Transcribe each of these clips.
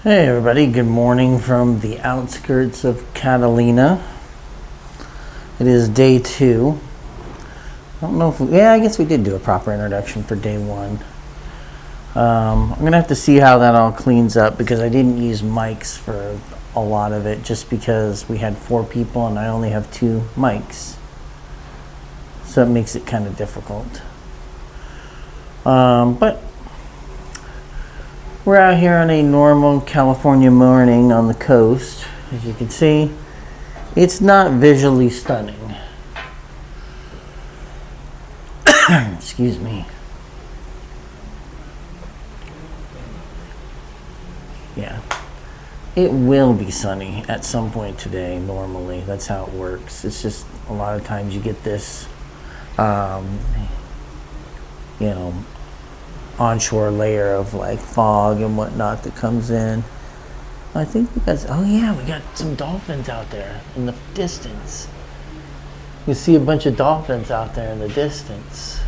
Hey everybody, good morning from the outskirts of Catalina. It is day 2. I don't know if I guess we did do a proper introduction for day 1. I'm gonna have to see how that all cleans up because I didn't use mics for a lot of it just because we had 4 people and I only have 2 mics. So it makes it kind of difficult. But we're out here on a normal California morning on the coast. As you can see, it's not visually stunning. Excuse me. Yeah. It will be sunny at some point today, normally. That's how it works. It's just a lot of times you get this, onshore layer of like fog and whatnot that comes in. I think because we got some dolphins out there in the distance. You see a bunch of dolphins out there in the distance.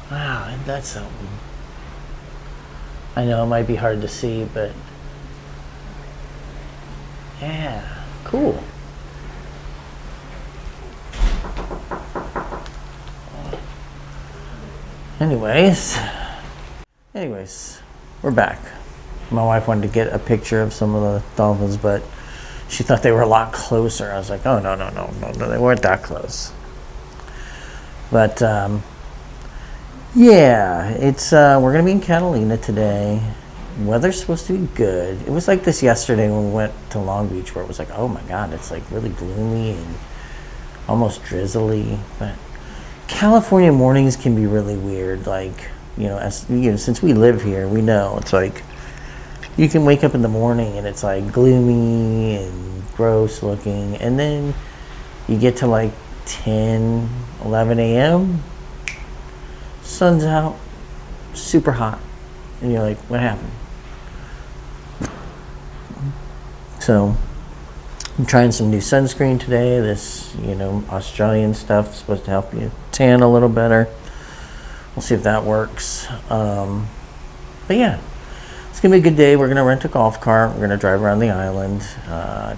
Wow, ain't that something? I know it might be hard to see, but yeah, cool. Anyways, we're back. My wife wanted to get a picture of some of the dolphins, but she thought they were a lot closer. I was like, oh, no, they weren't that close. But, it's, we're going to be in Catalina today. Weather's supposed to be good. It was like this yesterday when we went to Long Beach where it was like, oh my God, it's like really gloomy and almost drizzly, but California mornings can be really weird. Like, since we live here, we know it's like you can wake up in the morning and it's like gloomy and gross looking, and then you get to like 10, 11 a.m. sun's out, super hot, and you're like, what happened? So I'm trying some new sunscreen today. This, Australian stuff is supposed to help you tan a little better. We'll see if that works. But yeah, it's going to be a good day. We're going to rent a golf cart. We're going to drive around the island,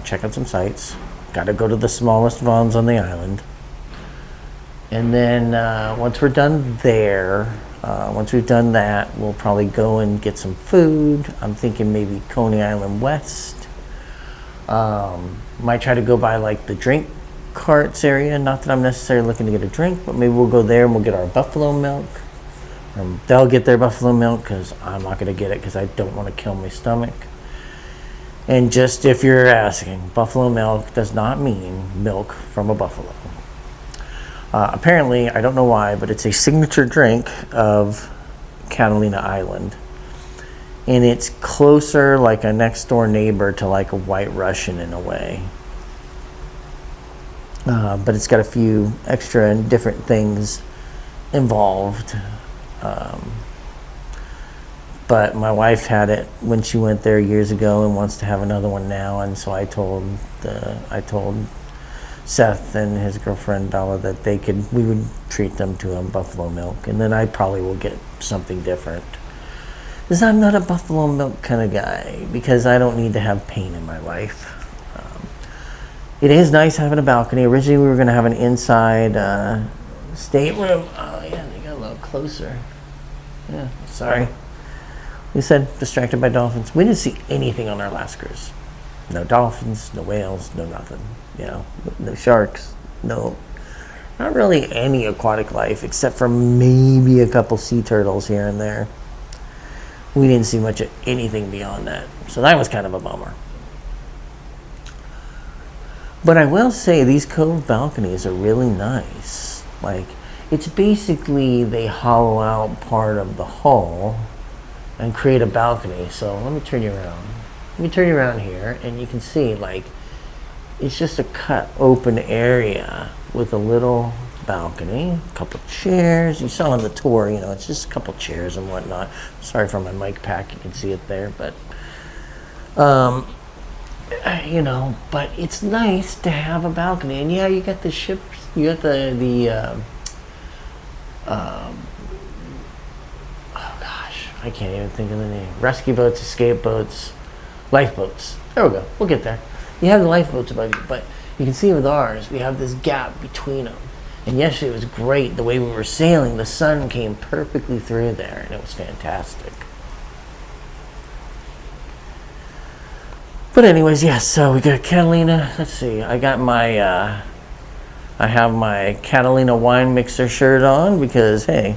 check out some sights. Got to go to the smallest Vons on the island. And then once we're done there, once we've done that, we'll probably go and get some food. I'm thinking maybe Coney Island West. Might try to go by like the drink carts area. Not that I'm necessarily looking to get a drink, but maybe we'll go there and we'll get our buffalo milk. They'll get their buffalo milk because I'm not going to get it because I don't want to kill my stomach. And just if you're asking, buffalo milk does not mean milk from a buffalo. Apparently, I don't know why, but it's a signature drink of Catalina Island. And it's closer like a next door neighbor to like a White Russian in a way. But it's got a few extra and different things involved. But my wife had it when she went there years ago and wants to have another one now. And so I told Seth and his girlfriend Bella that we would treat them to a buffalo milk. And then I probably will get something different. Because I'm not a buffalo milk kind of guy, because I don't need to have pain in my life. It is nice having a balcony. Originally we were going to have an inside stateroom. Oh yeah, they got a little closer. Yeah, sorry. We said distracted by dolphins. We didn't see anything on our last cruise. No dolphins, no whales, no nothing. No sharks, no, not really any aquatic life except for maybe a couple sea turtles here and there. We didn't see much of anything beyond that. So that was kind of a bummer. But I will say these cove balconies are really nice. Like, it's basically they hollow out part of the hull and create a balcony. So let me turn you around. Let me turn you around here and you can see like it's just a cut open area with a little balcony, a couple chairs. You saw on the tour, it's just a couple chairs and whatnot. Sorry for my mic pack, you can see it there, but but it's nice to have a balcony. And yeah, you got the ships, you got the Oh gosh, I can't even think of the name. Rescue boats, escape boats, lifeboats. There we go. We'll get there. You have the lifeboats above you, but you can see with ours, we have this gap between them. And yesterday was great. The way we were sailing, the sun came perfectly through there, and it was fantastic. But anyways, yes, so we got Catalina. Let's see. I got my, I have my Catalina wine mixer shirt on because, hey,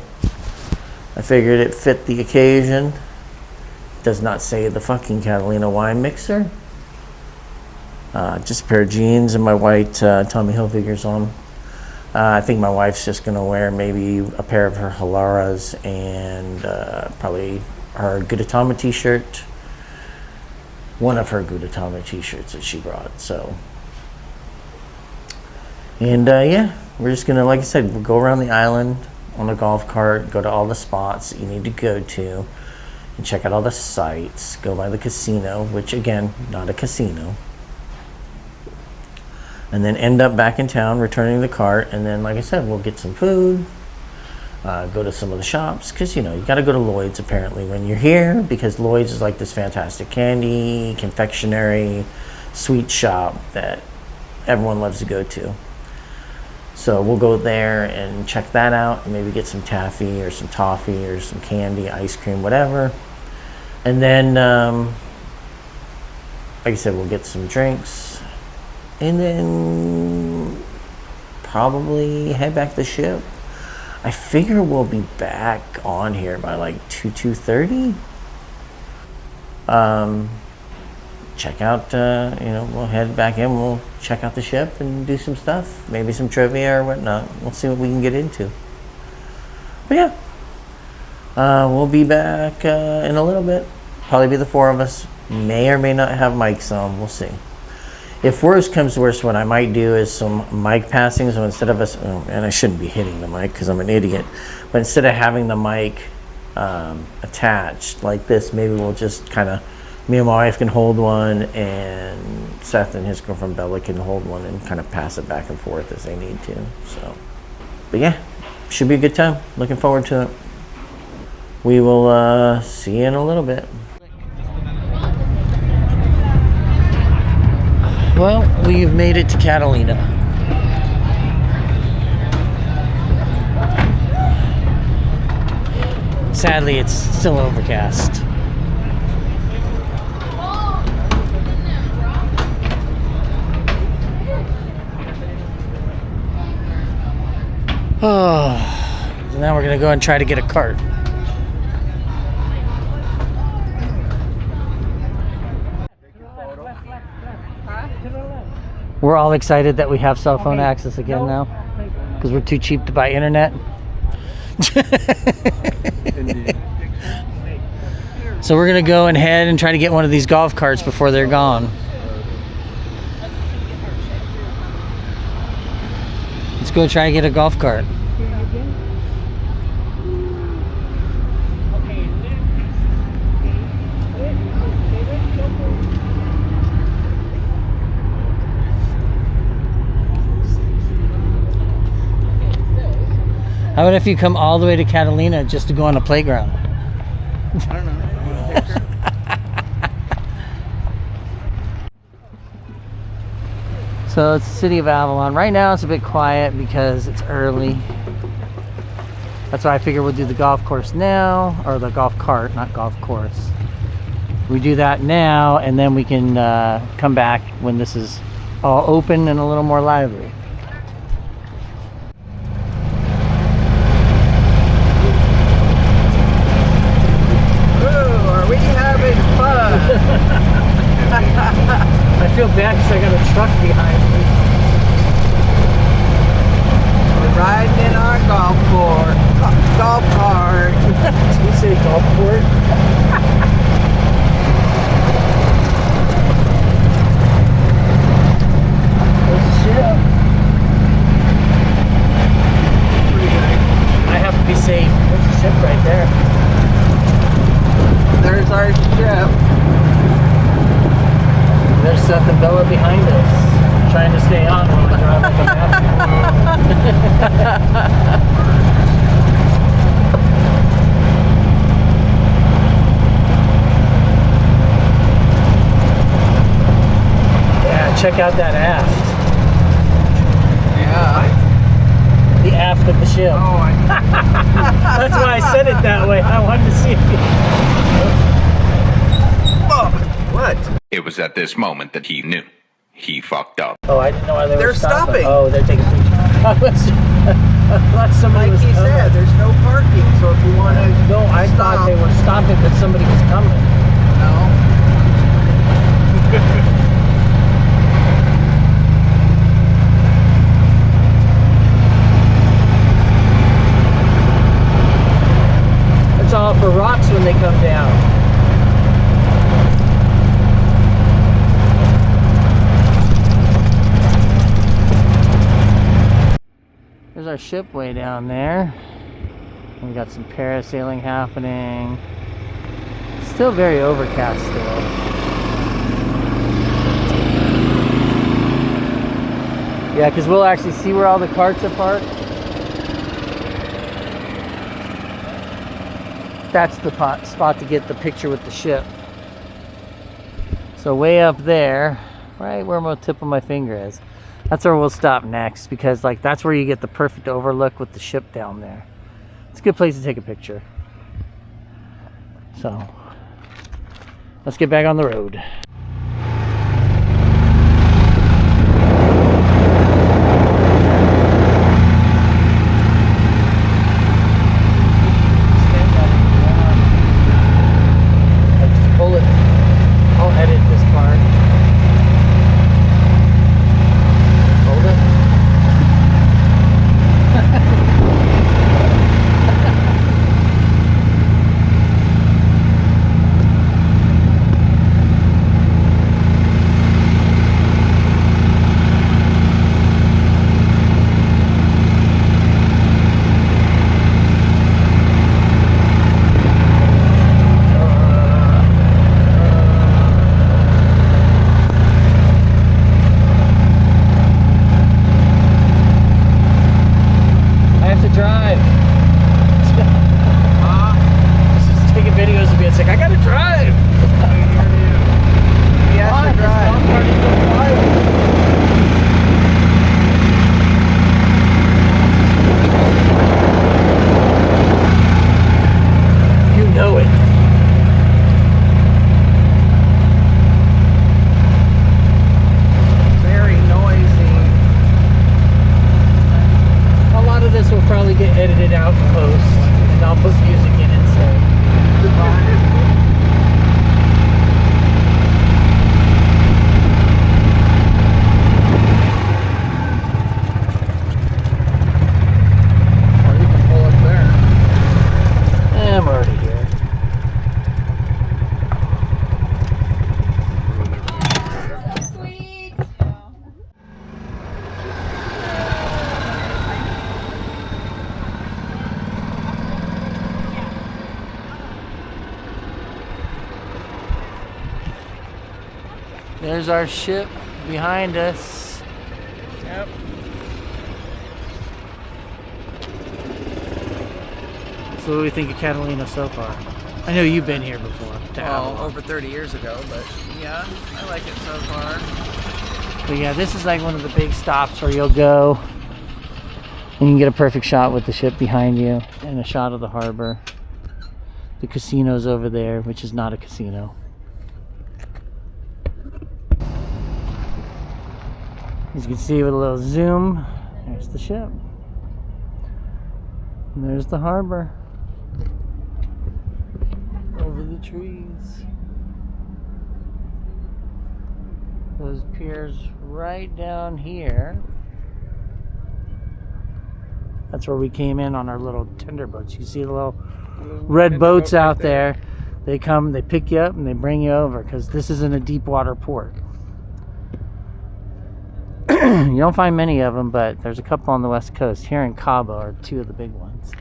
I figured it fit the occasion. It does not say the fucking Catalina wine mixer. Just a pair of jeans and my white Tommy Hilfigers on. I think my wife's just going to wear maybe a pair of her Halaras and probably her Gudetama t-shirt. One of her Gudetama t-shirts that she brought. So, and yeah, we're just going to, like I said, we'll go around the island on a golf cart, go to all the spots that you need to go to, and check out all the sites, go by the casino, which again, not a casino. And then end up back in town, returning the cart, and then, like I said, we'll get some food, go to some of the shops, because, you know, you got to go to Lloyds, apparently, when you're here, because Lloyds is like this fantastic candy, confectionery, sweet shop that everyone loves to go to. So we'll go there and check that out, and maybe get some taffy, or some toffee, or some candy, ice cream, whatever. And then, like I said, we'll get some drinks. And then probably head back to the ship. I figure we'll be back on here by like 2:30. Check out, you know, we'll head back in. We'll check out the ship and do some stuff. Maybe some trivia or whatnot. We'll see what we can get into. But yeah, we'll be back in a little bit. Probably be the four of us. May or may not have mics on. We'll see. If worse comes to worse, what I might do is some mic passing. So instead of us, and I shouldn't be hitting the mic because I'm an idiot, but instead of having the mic attached like this, maybe we'll just kind of, me and my wife can hold one, and Seth and his girlfriend Bella can hold one and kind of pass it back and forth as they need to. So, but yeah, should be a good time. Looking forward to it. We will see you in a little bit. Well, we've made it to Catalina. Sadly, it's still overcast. Oh, so now we're gonna go and try to get a cart. We're all excited that we have cell phone access again now, because we're too cheap to buy internet. So we're gonna go ahead and try to get one of these golf carts before they're gone. Let's go try to get a golf cart. How about if you come all the way to Catalina just to go on a playground? I don't know. So it's the city of Avalon. Right now it's a bit quiet because it's early. That's why I figure we'll do the golf course now, or the golf cart, not golf course. We do that now, and then we can come back when this is all open and a little more lively. I feel bad because I got a truck behind me. We're riding in our golf cart. Did you say golf court? There's a ship. Pretty good. I have to be safe. There's a ship right there. There's our ship. There's Seth and Bella behind us, trying to stay on while I drive like a madman. check out that aft. Yeah. The aft of the ship. Oh, That's why I said it that way. I wanted to see it. what? It was at this moment that he knew. He fucked up. Oh, I didn't know why they were They're stopping. Oh, they're taking pictures. I thought somebody Like was he coming. said, there's no parking, so if you want to No, I thought they were stopping because somebody was coming. No. It's all for rocks when they come down. There's our ship way down there. We got some parasailing happening. Still very overcast still. Yeah, because we'll actually see where all the carts are parked. That's the spot to get the picture with the ship. So way up there, right where my tip of my finger is, that's where we'll stop next, because like that's where you get the perfect overlook with the ship down there. It's a good place to take a picture. So let's get back on the road. Just pull it. I'll edit this part. Hold it. There's our ship behind us. Yep. So what do we think of Catalina so far? I know you've been here before. To Well, Avalon. over 30 years ago, but yeah, I like it so far. But yeah, this is like one of the big stops where you'll go and you can get a perfect shot with the ship behind you and a shot of the harbor. The casino's over there, which is not a casino. As you can see with a little zoom, there's the ship. And there's the harbor. Over the trees. Those piers right down here. That's where we came in on our little tender boats. You see the little red boats out there. They come, they pick you up, and they bring you over because this isn't a deep water port. You don't find many of them, but there's a couple on the west coast. Here in Cabo are two of the big ones.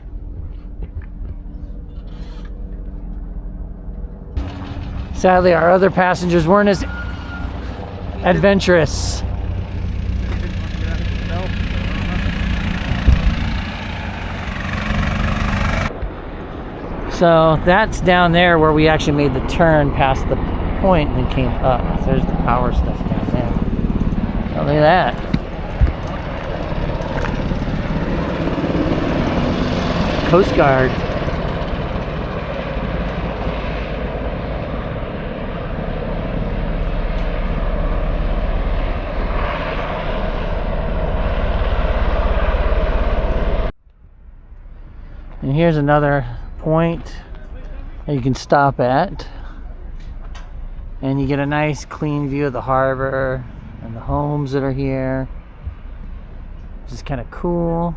Sadly, our other passengers weren't as adventurous. So that's down there where we actually made the turn past the point and then came up. There's the power stuff down there. Oh, look at that. Coast Guard. And here's another point that you can stop at. And you get a nice clean view of the harbor and the homes that are here. Which is kind of cool.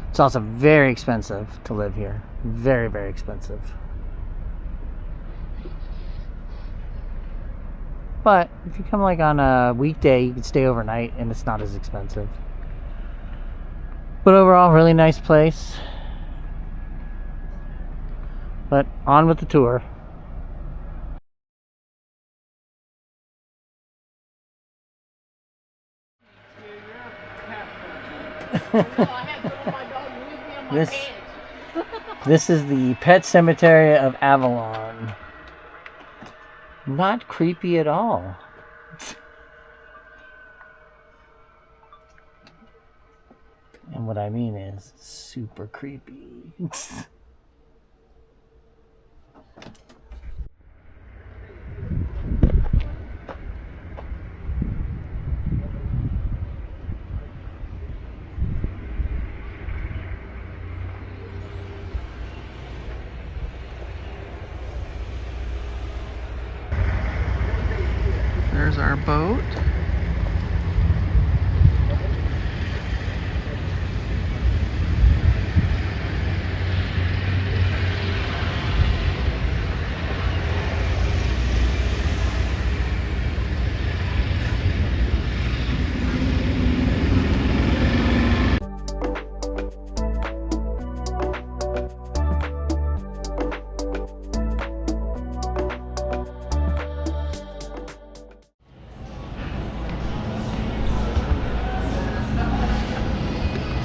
It's also very expensive to live here. Very, very expensive. But if you come like on a weekday, you can stay overnight and it's not as expensive. But overall, really nice place. But on with the tour. This is the pet cemetery of Avalon. Not creepy at all. And what I mean is super creepy. There's our boat.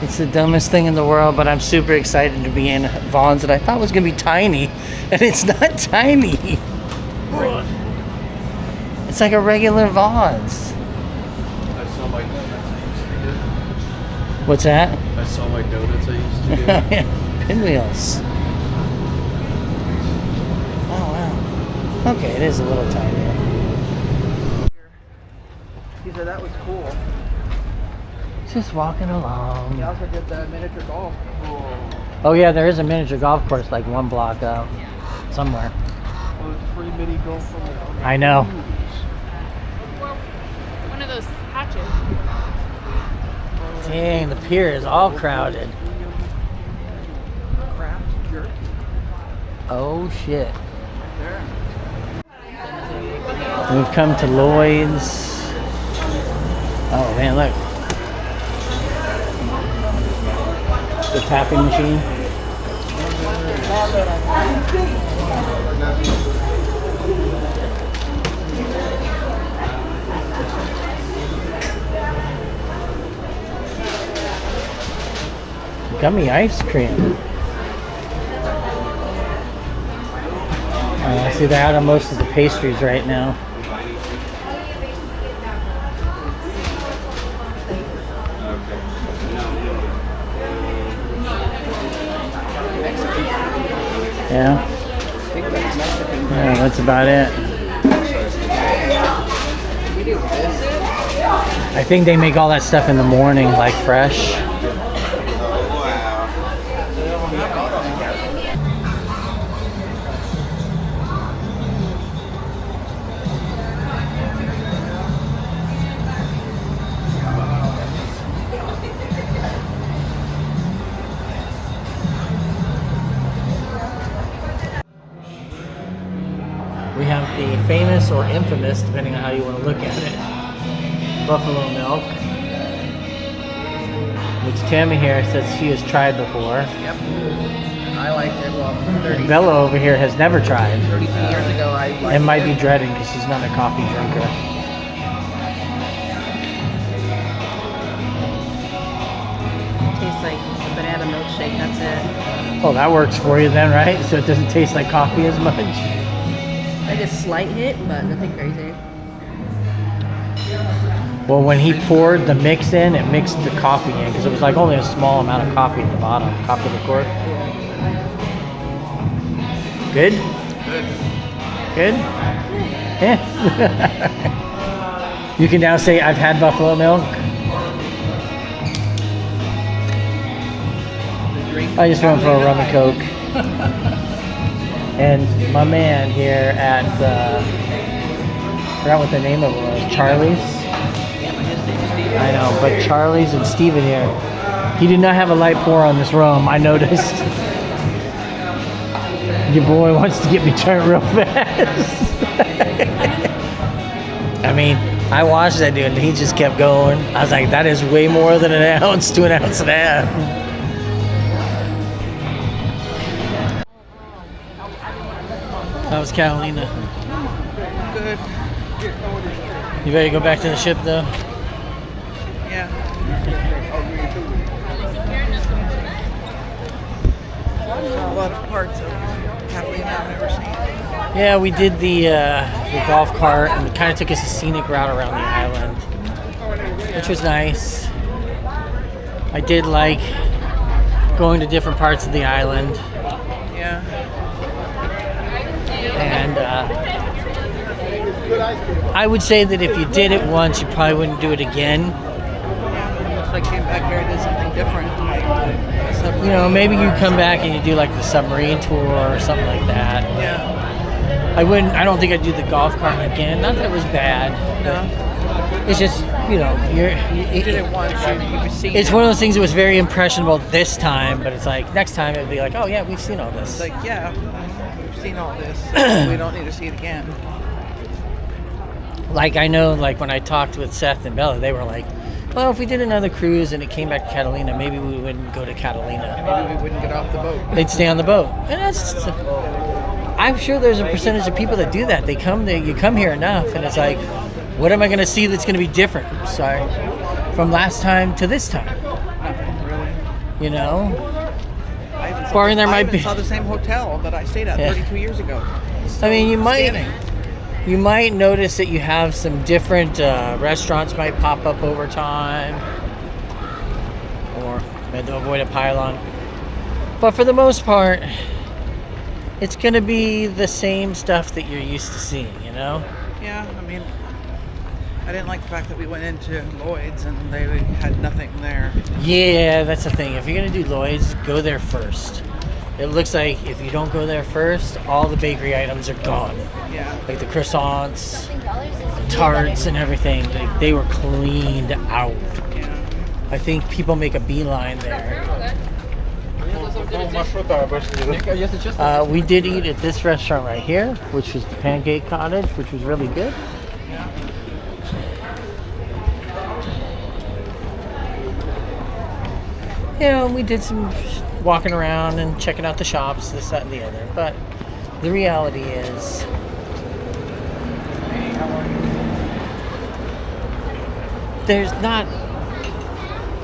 It's the dumbest thing in the world, but I'm super excited to be in Vaughn's that I thought was going to be tiny, and it's not tiny. It's like a regular Vaughn's. I saw my donuts I used to get. What's that? I saw my donuts I used to get. Yeah, pinwheels. Oh, wow. Okay, it is a little tinier. He said that was cool. Just walking along. He also did the miniature golf. Oh yeah, there is a miniature golf course like one block up somewhere. Oh, it's free mini golf from the I know. Or one of those patches. Dang, the pier is all crowded. craft jerky. Oh shit. There. We've come to Lloyds. Oh man, look. The tapping machine. Gummy ice cream. See, they're out on most of the pastries right now. Yeah. Yeah, that's about it. I think they make all that stuff in the morning, like fresh. We have the famous or infamous, depending on how you want to look at it, buffalo milk, which Tammy here says she has tried before. Yep. I liked it. Well, 30, And Bella over here has never tried. 32 years ago, I liked And might it. be dreading because she's not a coffee drinker. Tastes like a banana milkshake, that's it. Oh, that works for you then, right? So it doesn't taste like coffee as much. Like a slight hit, but nothing crazy. Well, when he poured the mix in, it mixed the coffee in because it was like only a small amount of coffee at the bottom. Coffee liqueur. Good? Good? Yeah. You can now say, I've had buffalo milk. I just went for a rum and coke. And my man here at, I forgot what the name of it was, Charlie's? I know, but Charlie's and Steven here, he did not have a light pour on this rum, I noticed. Your boy wants to get me turned real fast. I mean, I watched that dude and he just kept going. I was like, that is way more than an ounce to an ounce and a half. How was Catalina? Good. You ready to go back to the ship though? Yeah. Saw a lot of parts of Catalina I've never seen. Yeah, we did the golf cart and it kind of took us a scenic route around the island, which was nice. I did like going to different parts of the island. Yeah. And I would say that if you did it once, you probably wouldn't do it again. So I came back here and did something different. You know, maybe you come back and you do like the submarine tour or something like that. Yeah. I don't think I'd do the golf cart again. Not that it was bad. No. It's just, you know, You did it once. You've seen it's it. one of those things that was very impressionable this time, but it's like next time it'd be like, oh yeah, we've seen all this. It's like, yeah, we've seen all this. We don't need to see it again. Like I know, like when I talked with Seth and Bella, they were like, well, if we did another cruise and it came back to Catalina, maybe we wouldn't go to Catalina. Maybe we wouldn't get off the boat. They'd stay on the boat. And that's, I'm sure there's a percentage of people that do that. You come here enough, and it's like, what am I going to see that's going to be different? Sorry, from last time to this time. Nothing really. You know, I barring there might be. saw the same hotel that I stayed at 32 years ago. I mean, you Standing. might notice that you have some different restaurants might pop up over time, or you had to avoid a pylon. But for the most part, it's going to be the same stuff that you're used to seeing, you know? Yeah, I mean, I didn't like the fact that we went into Lloyds and they had nothing there. Yeah, that's the thing. If you're going to do Lloyds, go there first. It looks like if you don't go there first, all the bakery items are gone. Yeah. Like the croissants, tarts, and everything. They were cleaned out. Yeah. I think people make a beeline there. We did eat at this restaurant right here, which was the Pancake Cottage, which was really good. You know, we did some walking around and checking out the shops, this, that, and the other. But the reality is, there's not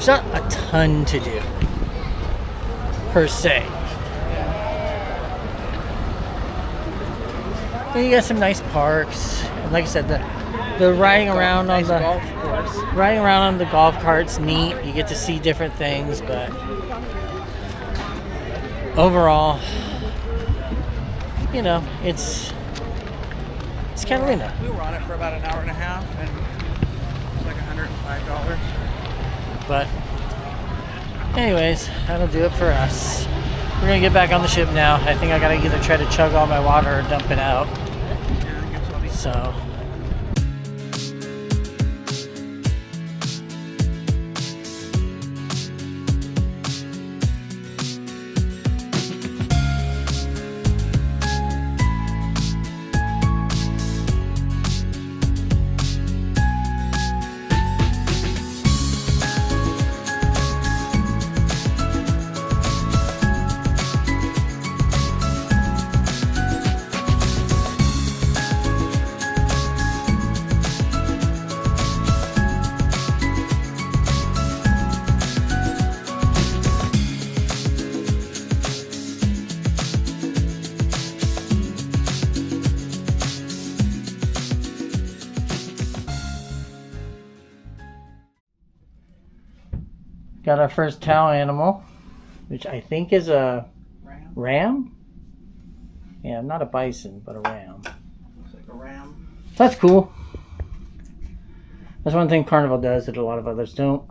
a ton to do, per se. And you got some nice parks, and like I said, the riding around on the golf course. riding around on the golf cart's neat. You get to see different things, but overall, you know, it's Catalina. We were on it for about an hour and a half, and it was like $105. But anyways, that'll do it for us. We're gonna get back on the ship now. I think I gotta either try to chug all my water or dump it out. So Got our first cow animal, which I think is a ram. Yeah, not a bison, but a ram. Looks like a ram. So that's cool. That's one thing Carnival does that a lot of others don't.